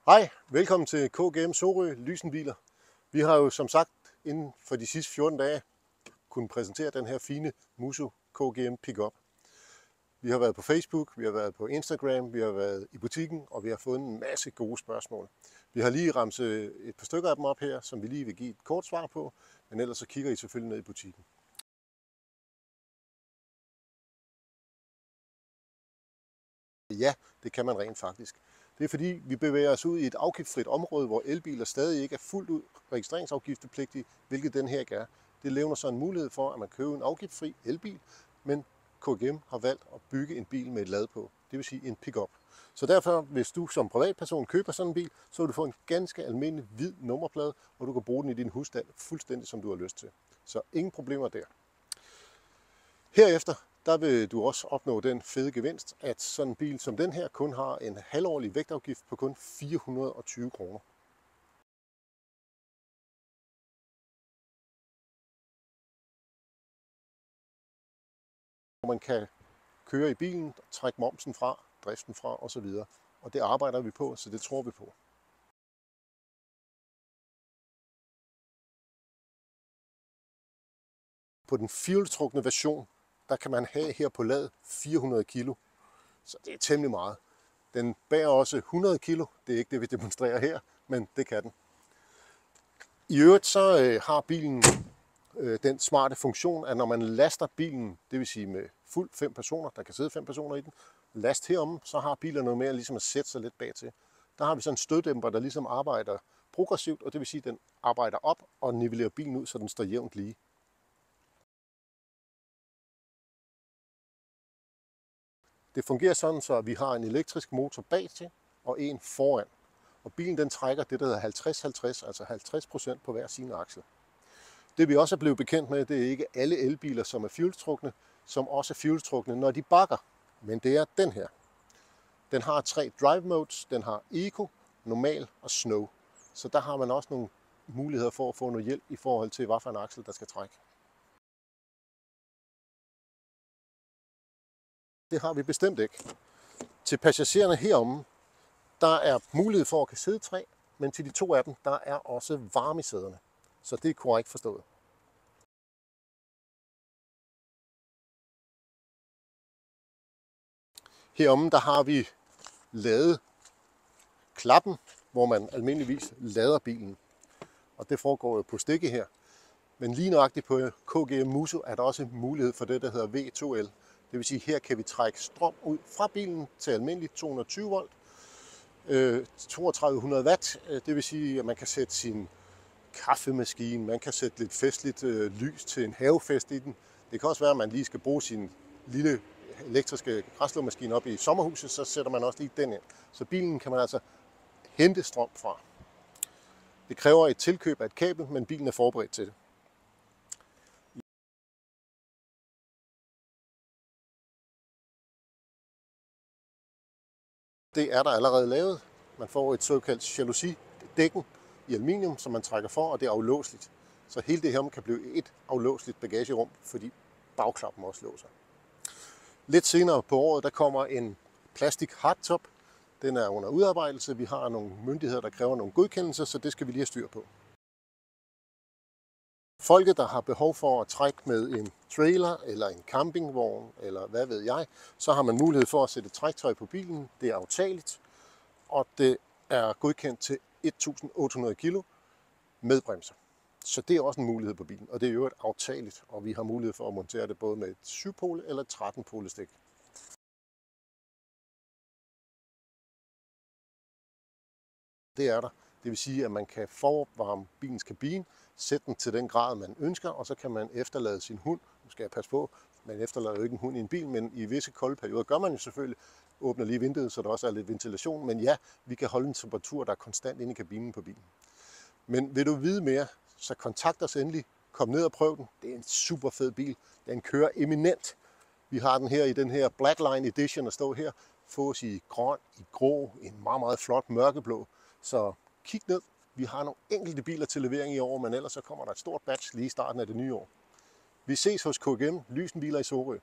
Hej, velkommen til KGM Sorø Lysenbiler. Vi har jo som sagt inden for de sidste 14 dage kunnet præsentere den her fine Musso KGM Pickup. Vi har været på Facebook, vi har været på Instagram, vi har været i butikken, og vi har fået en masse gode spørgsmål. Vi har lige ramset et par stykker af dem op her, som vi lige vil give et kort svar på, men ellers så kigger I selvfølgelig ned i butikken. Ja, det kan man rent faktisk. Det er fordi, vi bevæger os ud i et afgiftsfrit område, hvor elbiler stadig ikke er fuldt ud registreringsafgiftspligtige, hvilket den her ikke er. Det levner så en mulighed for, at man køber en afgiftsfri elbil, men KGM har valgt at bygge en bil med et lad på, det vil sige en pickup. Så derfor, hvis du som privatperson køber sådan en bil, så vil du få en ganske almindelig hvid nummerplade, og du kan bruge den i din husstand fuldstændig som du har lyst til. Så ingen problemer der. Herefter der vil du også opnå den fede gevinst, at sådan en bil som den her kun har en halvårlig vægtafgift på kun 420 kroner. Man kan køre i bilen, trække momsen fra, driften fra osv. Og det arbejder vi på, så det tror vi på. På den firehjulstrukne version, der kan man have her på ladet 400 kg. Så det er temmelig meget. Den bærer også 100 kg. Det er ikke det, vi demonstrerer her, men det kan den. I øvrigt så har bilen den smarte funktion, at når man laster bilen, det vil sige med fuld 5 personer, der kan sidde 5 personer i den, last herom, så har bilen noget mere ligesom at sætte sig lidt bag til. Der har vi sådan en støddæmper, der ligesom arbejder progressivt, og det vil sige, at den arbejder op og nivellerer bilen ud, så den står jævnt lige. Det fungerer sådan, så vi har en elektrisk motor bag til og en foran. Og bilen den trækker det, der hedder 50-50, altså 50% på hver sin aksel. Det vi også er blevet bekendt med, det er ikke alle elbiler, som er fjolstrukne, som også er fjolstrukne, når de bakker. Men det er den her. Den har 3 drive modes. Den har Eco, Normal og Snow. Så der har man også nogle muligheder for at få noget hjælp i forhold til, hvad for en aksel, der skal trække. Det har vi bestemt ikke. Til passagererne heromme, der er mulighed for at kan sidde 3, men til de 2 af dem, der er også varme i sæderne. Så det er korrekt forstået. Heromme, der har vi ladet klappen, hvor man almindeligvis lader bilen. Og det foregår jo på stikke her. Men lige nøjagtigt på KGM Musso er der også mulighed for det, der hedder V2L. Det vil sige, her kan vi trække strøm ud fra bilen til almindelig 220 volt, 3200 watt. Det vil sige, at man kan sætte sin kaffemaskine, man kan sætte lidt festligt lys til en havefest i den. Det kan også være, at man lige skal bruge sin lille elektriske græsslåmaskine op i sommerhuset, så sætter man også lige den ind. Så bilen kan man altså hente strøm fra. Det kræver et tilkøb af et kabel, men bilen er forberedt til det. Det er der allerede lavet. Man får et såkaldt jalousidækken i aluminium, som man trækker for, og det er aflåseligt. Så hele det her kan blive et aflåseligt bagagerum, fordi bagklappen også låser. Lidt senere på året, der kommer en plastik hardtop. Den er under udarbejdelse. Vi har nogle myndigheder, der kræver nogle godkendelser, så det skal vi lige have styr på. Folket, der har behov for at trække med en trailer eller en campingvogn, eller hvad ved jeg, så har man mulighed for at sætte træktøj på bilen. Det er aftageligt, og det er godkendt til 1800 kg med bremser. Så det er også en mulighed på bilen, og det er jo et aftageligt, og vi har mulighed for at montere det både med et 7-pole eller 13-pole stik. Det er der. Det vil sige, at man kan foropvarme bilens kabine, sætte den til den grad, man ønsker, og så kan man efterlade sin hund. Nu skal jeg passe på, man efterlader jo ikke en hund i en bil, men i visse kolde perioder gør man jo selvfølgelig, åbner lige vinduet, så der også er lidt ventilation. Men ja, vi kan holde en temperatur, der er konstant inde i kabinen på bilen. Men vil du vide mere, så kontakt os endelig. Kom ned og prøv den. Det er en super fed bil. Den kører eminent. Vi har den her i den her Blackline Edition, der står her. Fås i grøn, i grå, en meget, meget flot mørkeblå. Så kig ned. Vi har nogle enkelte biler til levering i år, men ellers så kommer der et stort batch lige i starten af det nye år. Vi ses hos KGM Lysenbiler i Sorø.